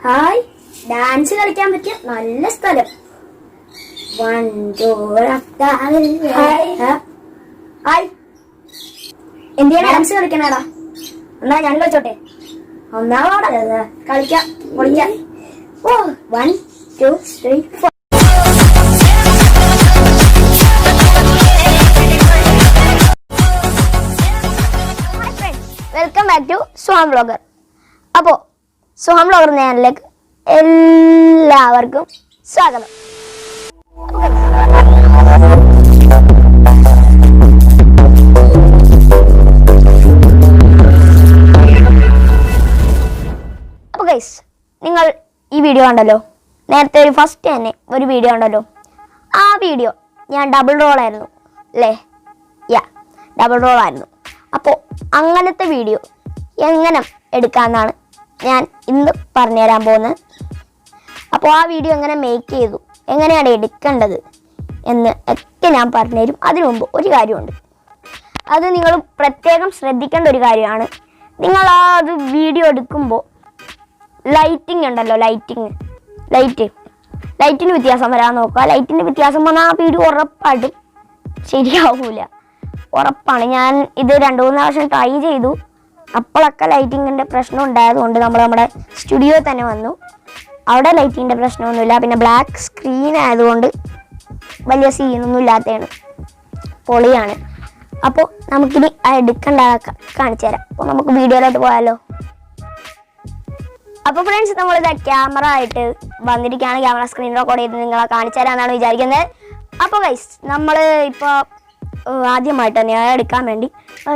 Hi, dance കളിക്കാൻ പറ്റിയ നല്ല സ്ഥലം. ഹായ്, എന്തിനാ ഡാൻസ് കളിക്കണടാ? എന്നാ ഞാൻ കളിച്ചോട്ടെ. ഒന്നാമോടാ കളിക്കാം, പൊളിക്കാം. ഓ 1 2 3 4. Welcome back to Soham vlogger. അപ്പോൾ സോഹം വ്ളോഗർ ചാനലിലേക്ക് എല്ലാവർക്കും സ്വാഗതം. അപ്പോൾ ഗൈസ്, നിങ്ങൾ ഈ വീഡിയോ കണ്ടല്ലോ, നേരത്തെ ഒരു ഫസ്റ്റ് തന്നെ ഒരു വീഡിയോ ഉണ്ടല്ലോ. ആ വീഡിയോ ഞാൻ ഡബിൾ റോളായിരുന്നു അല്ലേ? ഡബിൾ റോളായിരുന്നു. അപ്പോൾ അങ്ങനത്തെ വീഡിയോ എങ്ങനെ എടുക്കാമെന്നാണ് ഞാൻ ഇന്ന് പറഞ്ഞുതരാൻ പോകുന്നത്. അപ്പോൾ ആ വീഡിയോ എങ്ങനെ മേക്ക് ചെയ്തു, എങ്ങനെയാണ് എടുക്കേണ്ടത് എന്ന് ഒക്കെ ഞാൻ പറഞ്ഞുതരും. അതിനു മുമ്പ് ഒരു കാര്യമുണ്ട്, അത് നിങ്ങൾ പ്രത്യേകം ശ്രദ്ധിക്കേണ്ട ഒരു കാര്യമാണ്. നിങ്ങൾ ആ അത് വീഡിയോ എടുക്കുമ്പോൾ ലൈറ്റിംഗ് ഉണ്ടല്ലോ, ലൈറ്റിന് വ്യത്യാസം വരാൻ നോക്കുക. ലൈറ്റിൻ്റെ വ്യത്യാസം വന്നാൽ ആ വീഡിയോ ഉറപ്പായിട്ടും ശരിയാവൂല, ഉറപ്പാണ്. ഞാൻ ഇത് 2-3 പ്രാവശ്യം ട്രൈ ചെയ്തു. അപ്പോഴൊക്കെ ലൈറ്റിങ്ങിൻ്റെ പ്രശ്നം ഉണ്ടായതുകൊണ്ട് നമ്മൾ നമ്മുടെ സ്റ്റുഡിയോയിൽ തന്നെ വന്നു. അവിടെ ലൈറ്റിങ്ങിൻ്റെ പ്രശ്നമൊന്നുമില്ല. പിന്നെ ബ്ലാക്ക് സ്ക്രീൻ ആയതുകൊണ്ട് വലിയ സീനൊന്നും ഇല്ലാത്തതാണ്, പൊളിയാണ്. അപ്പോൾ നമുക്കിനി എടുക്കേണ്ട കാണിച്ചു തരാം. അപ്പോൾ നമുക്ക് വീഡിയോയിലോട്ട് പോയാലോ. അപ്പോൾ ഫ്രണ്ട്സ്, നമ്മളിത് ക്യാമറ ആയിട്ട് വന്നിരിക്കുകയാണ്. ക്യാമറ സ്ക്രീൻ റെക്കോർഡ് ചെയ്ത് നിങ്ങളെ കാണിച്ചു തരാമെന്നാണ് വിചാരിക്കുന്നത്. അപ്പോൾ ഗൈസ്, നമ്മൾ ഇപ്പോൾ ആദ്യമായിട്ട് തന്നെ എടുക്കാൻ വേണ്ടി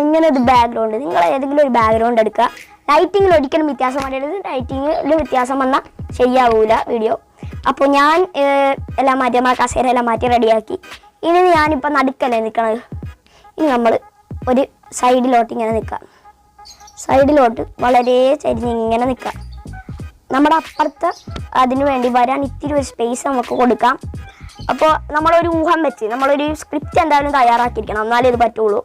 ഇങ്ങനെ ഒരു ബാക്ക്ഗ്രൗണ്ട്, നിങ്ങൾ ഏതെങ്കിലും ഒരു ബാക്ക്ഗ്രൗണ്ട് എടുക്കുക. ലൈറ്റിങ്ങിൽ ഒരിക്കലും വ്യത്യാസം വരരുത്. ലൈറ്റിങ്ങിൽ വ്യത്യാസം വന്നാൽ ശരിയാവൂല വീഡിയോ. അപ്പോൾ ഞാൻ എല്ലാം മാറ്റി, നമ്മുടെ കസേര എല്ലാം മാറ്റി റെഡിയാക്കി. ഇനി ഞാനിപ്പോൾ നടുക്കല്ലേ നിൽക്കണത്. ഇനി നമ്മൾ ഒരു സൈഡിലോട്ട് ഇങ്ങനെ നിൽക്കുക, സൈഡിലോട്ട് വളരെ ചരിഞ്ഞ് ഇങ്ങനെ നിൽക്കുക. നമ്മുടെ അപ്പുറത്ത് അതിനു വേണ്ടി വരാൻ ഇത്തിരി ഒരു സ്പേസ് നമുക്ക് കൊടുക്കാം. അപ്പോൾ നമ്മളൊരു ഊഹം വെച്ച് നമ്മളൊരു സ്ക്രിപ്റ്റ് എന്തായാലും തയ്യാറാക്കിയിരിക്കണം, എന്നാലേ ഇത് പറ്റുള്ളൂ.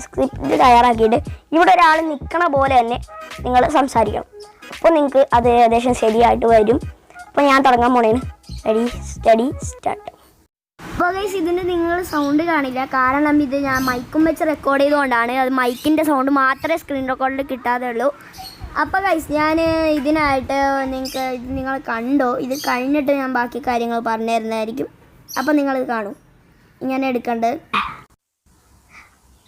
സ്ക്രിപ്റ്റ് തയ്യാറാക്കിയിട്ട് ഇവിടെ ഒരാൾ നിൽക്കണ പോലെ തന്നെ നിങ്ങൾ സംസാരിക്കണം. അപ്പോൾ നിങ്ങൾക്ക് അത് ഏകദേശം ശരിയായിട്ട് വരും. അപ്പോൾ ഞാൻ തുടങ്ങാൻ പോണേന്. Ready study start. അപ്പോൾ ഗൈസ്, ഇതിൻ്റെ നിങ്ങൾ സൗണ്ട് കാണില്ല, കാരണം ഇത് ഞാൻ മൈക്കും വെച്ച് റെക്കോർഡ് ചെയ്തുകൊണ്ടാണ്. അത് മൈക്കിൻ്റെ സൗണ്ട് മാത്രമേ സ്ക്രീൻ റെക്കോർഡിൽ കിട്ടാതെ ഉള്ളൂ. അപ്പോൾ ഗൈസ്, ഞാൻ ഇതിനായിട്ട് നിങ്ങൾ കണ്ടോ, ഇത് കഴിഞ്ഞിട്ട് ഞാൻ ബാക്കി കാര്യങ്ങൾ പറഞ്ഞു തരുന്നതായിരിക്കും. അപ്പോൾ നിങ്ങളിത് കാണൂ, ഇങ്ങനെ എടുക്കേണ്ടത്.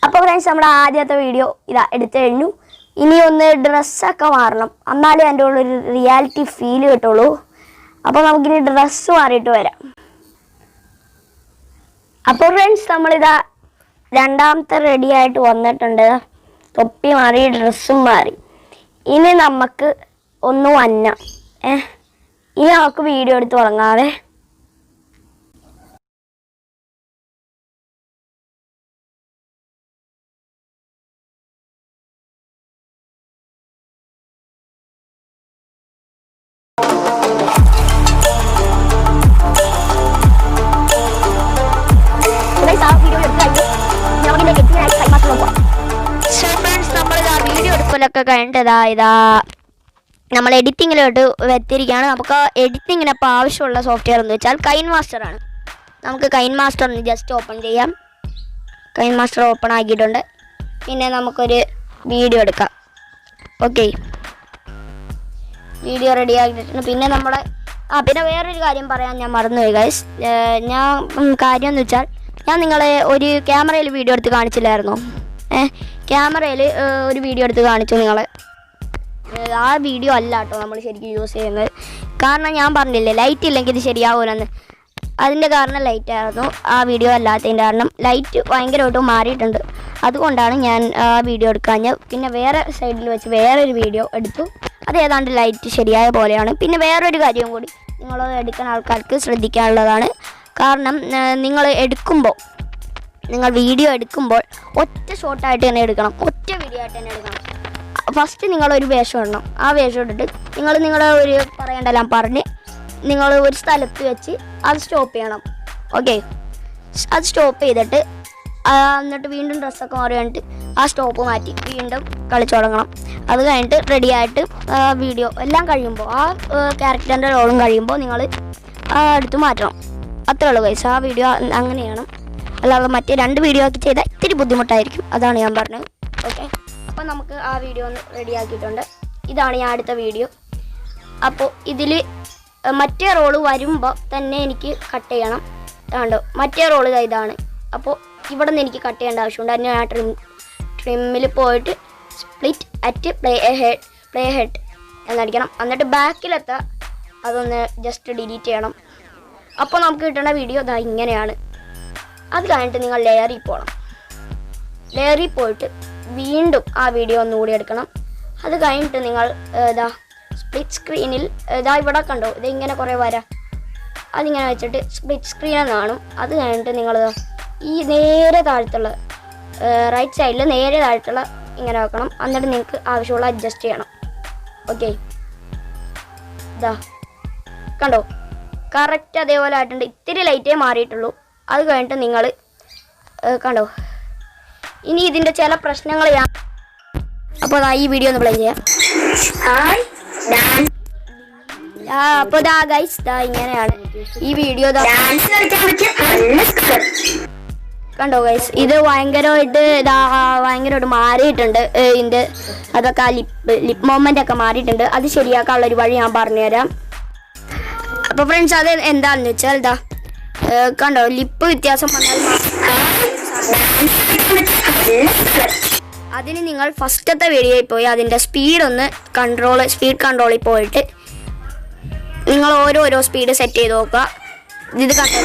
അപ്പോൾ ഫ്രണ്ട്സ്, നമ്മുടെ ആദ്യത്തെ വീഡിയോ ഇതാ എടുത്തു കഴിഞ്ഞു. ഇനി ഒന്ന് ഡ്രസ്സൊക്കെ മാറണം, എന്നാലേ എൻ്റെ ഉള്ളൊരു റിയാലിറ്റി ഫീൽ കിട്ടുള്ളൂ. അപ്പോൾ നമുക്കിനി ഡ്രസ്സ് മാറിയിട്ട് വരാം. അപ്പോൾ ഫ്രണ്ട്സ്, നമ്മളിതാ രണ്ടാമത്തെ റെഡി ആയിട്ട് വന്നിട്ടുണ്ട്. തൊപ്പി മാറി, ഡ്രസ്സും മാറി. ഇനി നമുക്ക് ഒന്ന് വന്നം. ഇനി നമുക്ക് വീഡിയോ എടുത്ത് തുടങ്ങാതെ. ഒക്കെ കഴിഞ്ഞിട്ട് ഇതാ നമ്മൾ എഡിറ്റിങ്ങിലോട്ട് വെത്തിരിക്കുകയാണ്. നമുക്ക് എഡിറ്റിങ്ങിനപ്പോൾ ആവശ്യമുള്ള സോഫ്റ്റ്വെയർ എന്ന് വെച്ചാൽ കൈൻ മാസ്റ്ററാണ്. നമുക്ക് കൈൻ മാസ്റ്റർ ഒന്ന് ജസ്റ്റ് ഓപ്പൺ ചെയ്യാം. കൈൻ മാസ്റ്റർ ഓപ്പൺ ആക്കിയിട്ടുണ്ട്. പിന്നെ നമുക്കൊരു വീഡിയോ എടുക്കാം. ഓക്കെ, വീഡിയോ റെഡി ആക്കിയിട്ടുണ്ട്. പിന്നെ നമ്മുടെ പിന്നെ വേറൊരു കാര്യം പറയാൻ ഞാൻ മറന്നുപോയി ഗൈസ്. കാര്യം എന്ന് വെച്ചാൽ, ഞാൻ നിങ്ങളെ ഒരു ക്യാമറയിൽ വീഡിയോ എടുത്ത് കാണിച്ചില്ലായിരുന്നോ? ക്യാമറയിൽ ഒരു വീഡിയോ എടുത്ത് കാണിച്ചു നിങ്ങളെ. ആ വീഡിയോ അല്ല കേട്ടോ നമ്മൾ ശരിക്കും യൂസ് ചെയ്യുന്നത്. കാരണം ഞാൻ പറഞ്ഞില്ലേ, ലൈറ്റ് ഇല്ലെങ്കിൽ ഇത് ശരിയാവൂലെന്ന്. അതിൻ്റെ കാരണം ലൈറ്റ് ആയിരുന്നു. ആ വീഡിയോ അല്ലാത്തതിൻ്റെ കാരണം ലൈറ്റ് ഭയങ്കരമായിട്ട് മാറിയിട്ടുണ്ട്. അതുകൊണ്ടാണ് ഞാൻ ആ വീഡിയോ എടുക്കാഞ്ഞത്. പിന്നെ വേറെ സൈഡിൽ വെച്ച് വേറൊരു വീഡിയോ എടുത്തു. അത് ഏതാണ്ട് ലൈറ്റ് ശരിയായ പോലെയാണ്. പിന്നെ വേറൊരു കാര്യം കൂടി നിങ്ങൾ എടുക്കുന്ന ആൾക്കാർക്ക് ശ്രദ്ധിക്കാനുള്ളതാണ്. കാരണം നിങ്ങൾ വീഡിയോ എടുക്കുമ്പോൾ ഒറ്റ ഷോട്ടായിട്ട് തന്നെ എടുക്കണം, ഒറ്റ വീഡിയോ ആയിട്ട് തന്നെ എടുക്കണം. ഫസ്റ്റ് നിങ്ങളൊരു വേഷം ഇടണം. ആ വേഷം ഇട്ടിട്ട് നിങ്ങളെ ഒരു പറയേണ്ടെല്ലാം പറഞ്ഞ് നിങ്ങൾ ഒരു സ്ഥലത്ത് വെച്ച് അത് സ്റ്റോപ്പ് ചെയ്യണം. ഓക്കെ, അത് സ്റ്റോപ്പ് ചെയ്തിട്ട് എന്നിട്ട് വീണ്ടും ഡ്രസ്സൊക്കെ മാറി കഴിഞ്ഞിട്ട് ആ സ്റ്റോപ്പ് മാറ്റി വീണ്ടും കളിച്ചു തുടങ്ങണം. അത് കഴിഞ്ഞിട്ട് റെഡി ആയിട്ട് വീഡിയോ എല്ലാം കഴിയുമ്പോൾ ആ ക്യാരക്ടറിൻ്റെ റോളും കഴിയുമ്പോൾ നിങ്ങൾ എടുത്ത് മാറ്റണം. അത്രേ ഉള്ളൂ ഗൈസ്. ആ വീഡിയോ അങ്ങനെയാണ്. അല്ലാതെ മറ്റേ 2 വീഡിയോ ആക്കി ചെയ്താൽ ഇത്തിരി ബുദ്ധിമുട്ടായിരിക്കും. അതാണ് ഞാൻ പറഞ്ഞത്. ഓക്കെ, അപ്പോൾ നമുക്ക് ആ വീഡിയോ ഒന്ന് റെഡിയാക്കിയിട്ടുണ്ട്. ഇതാണ് ഞാൻ അടുത്ത വീഡിയോ. അപ്പോൾ ഇതിൽ മറ്റേ റോള് വരുമ്പോൾ തന്നെ എനിക്ക് കട്ട് ചെയ്യണം. കണ്ടോ, മറ്റേ റോള് ഇതാണ്. അപ്പോൾ ഇവിടെ നിന്ന് എനിക്ക് കട്ട് ചെയ്യേണ്ട ആവശ്യമുണ്ട്. അതിന് ഞാൻ ട്രിമ്മിൽ പോയിട്ട് സ്പ്ലിറ്റ് അറ്റ് പ്ലേ ഹെഡ് എന്നടിക്കണം. എന്നിട്ട് ബാക്കിലെത്താൻ അതൊന്ന് ജസ്റ്റ് ഡിലീറ്റ് ചെയ്യണം. അപ്പോൾ നമുക്ക് കിട്ടുന്ന വീഡിയോ ഇതാ ഇങ്ങനെയാണ്. അത് കഴിഞ്ഞിട്ട് നിങ്ങൾ ലെയറിൽ പോകണം. ലെയറിൽ പോയിട്ട് വീണ്ടും ആ വീഡിയോ ഒന്നുകൂടി എടുക്കണം. അത് കഴിഞ്ഞിട്ട് നിങ്ങൾ സ്പ്ലിറ്റ് സ്ക്രീനിൽ ഇവിടെ കണ്ടോ, ഇതിങ്ങനെ കുറേ വരാം. അതിങ്ങനെ വെച്ചിട്ട് സ്പ്ലിറ്റ് സ്ക്രീനെന്ന് കാണും. അത് കഴിഞ്ഞിട്ട് നിങ്ങൾ ഈ നേരെ താഴത്തുള്ള റൈറ്റ് സൈഡിൽ നേരെ താഴത്തുള്ള ഇങ്ങനെ വെക്കണം. എന്നിട്ട് നിങ്ങൾക്ക് ആവശ്യമുള്ള അഡ്ജസ്റ്റ് ചെയ്യണം. ഓക്കെ, കണ്ടോ, കറക്റ്റ് അതേപോലെ ആയിട്ടുണ്ട്. ഇത്തിരി ലൈറ്റേ മാറിയിട്ടുള്ളൂ. അത് കഴിഞ്ഞിട്ട് നിങ്ങൾ കണ്ടോ, ഇനി ഇതിൻ്റെ ചില പ്രശ്നങ്ങൾ ഞാൻ അപ്പോൾ ഈ വീഡിയോ ഒന്ന് പ്ലേ ചെയ്യാം. അപ്പോൾ ഗൈസ് ഇങ്ങനെയാണ് ഈ വീഡിയോ. കണ്ടോ ഗൈസ്, ഇത് ഭയങ്കരമായിട്ട് മാറിയിട്ടുണ്ട്. ഇതിൻ്റെ അതൊക്കെ ലിപ്പ് മൂവ്മെൻ്റ് ഒക്കെ മാറിയിട്ടുണ്ട്. അത് ശരിയാക്കാനുള്ളൊരു വഴി ഞാൻ പറഞ്ഞുതരാം. അപ്പോൾ ഫ്രണ്ട്സ്, അത് എന്താണെന്ന് വെച്ചാൽ കണ്ടോ, ലിപ്പ് വ്യത്യാസം വന്നാൽ അതിന് നിങ്ങൾ ഫസ്റ്റത്തെ വീഡിയോയിൽ പോയി അതിൻ്റെ സ്പീഡ് കൺട്രോളിൽ പോയിട്ട് നിങ്ങൾ ഓരോരോ സ്പീഡ് സെറ്റ് ചെയ്ത് നോക്കുക. ഇത് കണ്ടോ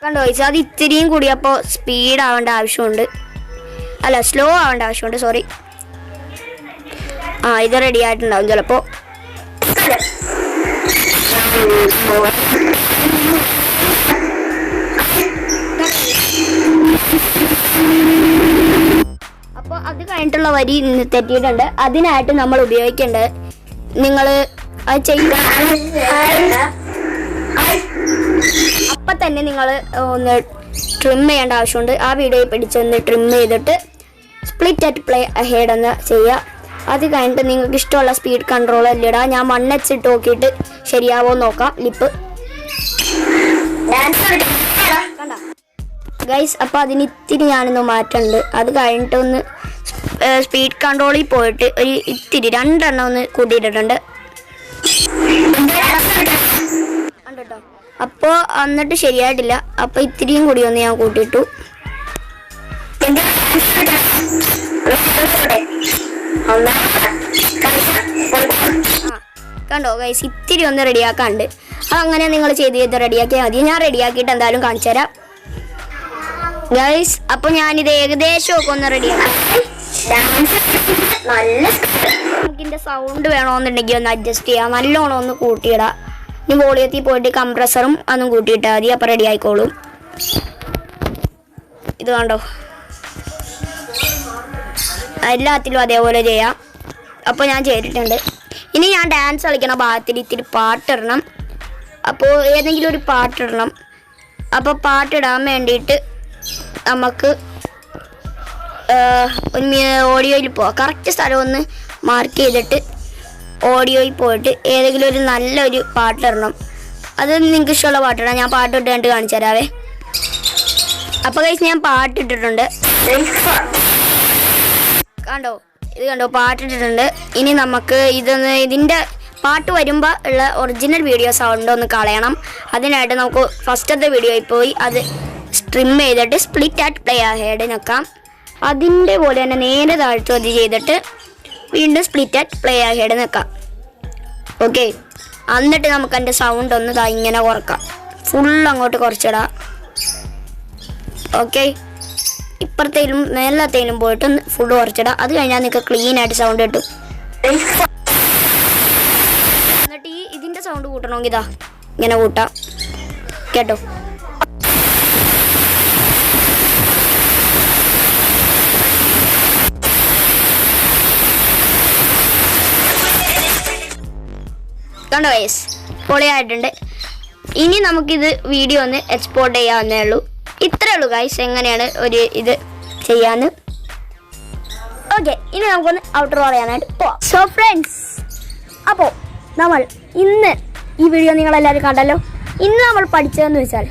കണ്ടോ ചോദിച്ചാൽ അത് ഇത്തിരിയും കൂടിയപ്പോൾ സ്പീഡ് ആവേണ്ട ആവശ്യമുണ്ട്. അല്ല, സ്ലോ ആവേണ്ട ആവശ്യമുണ്ട്. സോറി. ഇത് റെഡി ആയിട്ടുണ്ടാവും ചിലപ്പോൾ. അപ്പോൾ അത് കഴിഞ്ഞിട്ടുള്ള വരി തെറ്റിയിട്ടുണ്ട്. അതിനായിട്ട് നമ്മൾ ഉപയോഗിക്കേണ്ടത് നിങ്ങൾ അത് ചെയ്യുക അപ്പം തന്നെ നിങ്ങൾ ഒന്ന് ട്രിം ചെയ്യേണ്ട ആവശ്യമുണ്ട്. ആ വീഡിയോ പിടിച്ചൊന്ന് ട്രിം ചെയ്തിട്ട് സ്പ്ലിറ്റ് അറ്റ് പ്ലേ ഹെഡ് എന്ന് ചെയ്യുക. അത് കഴിഞ്ഞിട്ട് നിങ്ങൾക്ക് ഇഷ്ടമുള്ള സ്പീഡ് കൺട്രോൾ അല്ലിടുക. ഞാൻ 1x ഇട്ട് നോക്കിയിട്ട് ശരിയാവോ നോക്കാം. ലിപ്പ് ഗൈസ്, അപ്പോൾ അതിന് ഇത്തിരി ഞാനൊന്ന് മാറ്റുന്നുണ്ട്. അത് കഴിഞ്ഞിട്ടൊന്ന് സ്പീഡ് കൺട്രോളിൽ പോയിട്ട് ഒരു ഇത്തിരി 2 എണ്ണം ഒന്ന് കൂട്ടിയിട്ടിട്ടുണ്ട് കണ്ടോ. അപ്പോൾ എന്നിട്ട് ശരിയായിട്ടില്ല. അപ്പോൾ ഇത്തിരിയും കൂടി ഒന്ന് ഞാൻ കൂട്ടിയിട്ടു. കണ്ടോ ഗൈസ്, ഇത്തിരി ഒന്ന് റെഡിയാക്കാണ്ട്. അതങ്ങനെ നിങ്ങൾ ചെയ്ത് റെഡിയാക്കിയാൽ മതി. ഞാൻ റെഡിയാക്കിയിട്ട് എന്തായാലും കാണിച്ചു തരാം ഗൈസ്. അപ്പോൾ ഞാനിത് ഏകദേശം ഒക്കെ ഒന്ന് റെഡിയാക്കാം. നമുക്കിൻ്റെ സൗണ്ട് വേണമെന്നുണ്ടെങ്കിൽ ഒന്ന് അഡ്ജസ്റ്റ് ചെയ്യാം. നല്ലോണം ഒന്ന് കൂട്ടിയിടാം. ഇനി വോളിയത്തിൽ പോയിട്ട് കംപ്രസറും ഒന്നും കൂട്ടിയിട്ടാൽ മതി. അപ്പോൾ റെഡി ആയിക്കോളും. ഇത് കണ്ടോ, എല്ലാത്തിലും അതേപോലെ ചെയ്യാം. അപ്പോൾ ഞാൻ ചെയ്തിട്ടുണ്ട്. ഇനി ഞാൻ ഡാൻസ് കളിക്കണ ഭാഗത്തിൽ ഇത്തിരി പാട്ടിടണം. അപ്പോൾ ഏതെങ്കിലും ഒരു പാട്ടിടണം. അപ്പോൾ പാട്ടിടാൻ വേണ്ടിയിട്ട് നമുക്ക് ഓഡിയോയിൽ പോവാം. കറക്റ്റ് സ്ഥലം ഒന്ന് മാർക്ക് ചെയ്തിട്ട് ഓഡിയോയിൽ പോയിട്ട് ഏതെങ്കിലും ഒരു നല്ലൊരു പാട്ടിടണം. അത് നിങ്ങൾക്ക് ഇഷ്ടമുള്ള പാട്ടിടാം. ഞാൻ പാട്ടിട്ട് കണ്ട് കാണിച്ചു തരാവേ. അപ്പോൾ കഴിച്ച് ഞാൻ പാട്ടിട്ടിട്ടുണ്ട്. കണ്ടോ, ഇത് കണ്ടോ, പാട്ടിട്ടിട്ടുണ്ട്. ഇനി നമുക്ക് ഇതിൻ്റെ പാട്ട് വരുമ്പോൾ ഉള്ള ഒറിജിനൽ വീഡിയോ സൗണ്ട് ഒന്ന് കളയണം. അതിനായിട്ട് നമുക്ക് ഫസ്റ്റത്തെ വീഡിയോയിൽ പോയി അത് ട്രിം ചെയ്തിട്ട് സ്പ്ലിറ്റ് അറ്റ് പ്ലേ ഹെഡ് നിൽക്കാം. അതിൻ്റെ പോലെ തന്നെ നേരെ താഴ്ത്തു അത് ചെയ്തിട്ട് വീണ്ടും സ്പ്ലിറ്റ് അറ്റ് പ്ലേ ഹെഡ് നിൽക്കാം. ഓക്കെ, എന്നിട്ട് നമുക്ക് അതിൻ്റെ സൗണ്ട് ഒന്ന് ഇങ്ങനെ കുറക്കാം. ഫുൾ അങ്ങോട്ട് കുറച്ചിടാം. ഓക്കെ, ഇപ്പുറത്തേലും മേലത്തേലും പോയിട്ട് ഒന്ന് ഫുൾ കുറച്ചിടാം. അത് കഴിഞ്ഞാൽ നിങ്ങൾക്ക് ക്ലീൻ ആയിട്ട് സൗണ്ട് കിട്ടും. എന്നിട്ട് ഇതിൻ്റെ സൗണ്ട് കൂട്ടണമെങ്കിൽ ഇങ്ങനെ കൂട്ടാം കേട്ടോ. കണ്ടോ ഗൈസ്, പൊളിയായിട്ടുണ്ട്. ഇനി നമുക്കിത് വീഡിയോ ഒന്ന് എക്സ്പോർട്ട് ചെയ്യാവുന്നേ ഉള്ളൂ. ഇത്രേ ഉള്ളൂ ഗൈസ് എങ്ങനെയാണ് ഒരു ഇത് ചെയ്യാന്ന്. ഓക്കെ, ഇനി നമുക്കൊന്ന് ഔട്ടർ പറയാനായിട്ട് പോവാം. സോ ഫ്രണ്ട്സ്, അപ്പോൾ നമ്മൾ ഇന്ന് ഈ വീഡിയോ നിങ്ങളെല്ലാവരും കണ്ടല്ലോ. ഇന്ന് നമ്മൾ പഠിച്ചതെന്ന് വെച്ചാൽ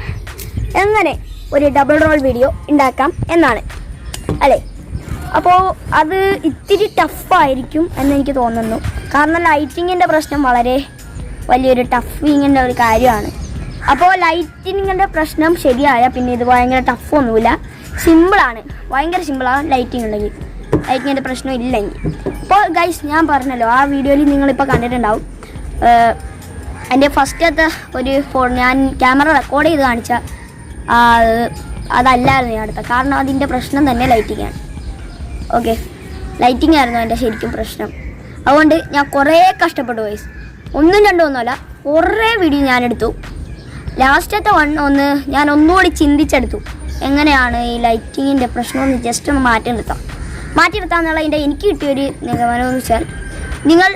എങ്ങനെ ഒരു ഡബിൾ റോൾ വീഡിയോ ഉണ്ടാക്കാം എന്നാണ് അല്ലേ. അപ്പോൾ അത് ഇത്തിരി ടഫായിരിക്കും എന്നെനിക്ക് തോന്നുന്നു. കാരണം ലൈറ്റിങ്ങിൻ്റെ പ്രശ്നം വളരെ വലിയൊരു ടഫിങ്ങിൻ്റെ ഒരു കാര്യമാണ്. അപ്പോൾ ലൈറ്റിങ്ങിൻ്റെ പ്രശ്നം ശരിയായാൽ പിന്നെ ഇത് ഭയങ്കര ടഫൊന്നുമില്ല, സിമ്പിളാണ്, ഭയങ്കര സിമ്പിളാണ് ലൈറ്റിംഗ് ഉണ്ടെങ്കിൽ, ലൈറ്റിങ്ങിൻ്റെ പ്രശ്നം ഇല്ലെങ്കിൽ. അപ്പോൾ ഗൈസ്, ഞാൻ പറഞ്ഞല്ലോ ആ വീഡിയോയിൽ നിങ്ങളിപ്പോൾ കണ്ടിട്ടുണ്ടാവും. എൻ്റെ ഫസ്റ്റത്തെ ഒരു ഞാൻ ക്യാമറ റെക്കോർഡ് ചെയ്ത് കാണിച്ച അതല്ലായിരുന്നു ഞാൻ അടുത്ത. കാരണം അതിൻ്റെ പ്രശ്നം തന്നെ ലൈറ്റിങ്ങാണ്. ഓക്കെ, ലൈറ്റിംഗ് ആയിരുന്നു എൻ്റെ ശരിക്കും പ്രശ്നം. അതുകൊണ്ട് ഞാൻ കുറേ കഷ്ടപ്പെട്ടു ഗൈസ്. ഒന്നും രണ്ടും ഒന്നുമല്ല, കുറേ വീഡിയോ ഞാനെടുത്തു. ലാസ്റ്റത്തെ ഒന്ന് ഞാൻ ഒന്നുകൂടി ചിന്തിച്ചെടുത്തു, എങ്ങനെയാണ് ഈ ലൈറ്റിങ്ങിൻ്റെ പ്രശ്നമൊന്ന് ജസ്റ്റ് ഒന്ന് മാറ്റിയെടുത്താന്നുള്ളതിൻ്റെ എനിക്ക് കിട്ടിയൊരു നിഗമനമെന്ന് വെച്ചാൽ, നിങ്ങൾ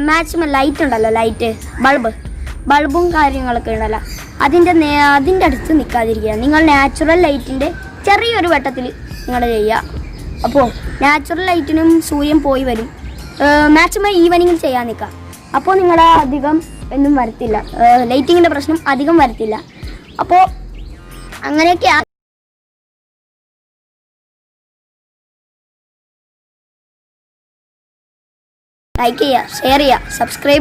മാക്സിമം ലൈറ്റ് ഉണ്ടല്ലോ, ലൈറ്റ് ബൾബും കാര്യങ്ങളൊക്കെ ഉണ്ടല്ലോ, അതിൻ്റെ അടുത്ത് നിൽക്കാതിരിക്കുക. നിങ്ങൾ നാച്ചുറൽ ലൈറ്റിൻ്റെ ചെറിയൊരു വെട്ടത്തിൽ നിങ്ങൾ ചെയ്യുക. അപ്പോൾ നാച്ചുറൽ ലൈറ്റിനും സൂര്യൻ പോയി വരും. മാക്സിമം ഈവനിങ്ങിൽ ചെയ്യാൻ നിൽക്കുക. അപ്പോൾ നിങ്ങളെ അധികം ഒന്നും വരത്തില്ല, ലൈറ്റിങ്ങിൻ്റെ പ്രശ്നം അധികം വരത്തില്ല. അപ്പോൾ അങ്ങനെയൊക്കെയാണ്. ലൈക്ക് ചെയ്യുക, ഷെയർ ചെയ്യുക, സബ്സ്ക്രൈബ്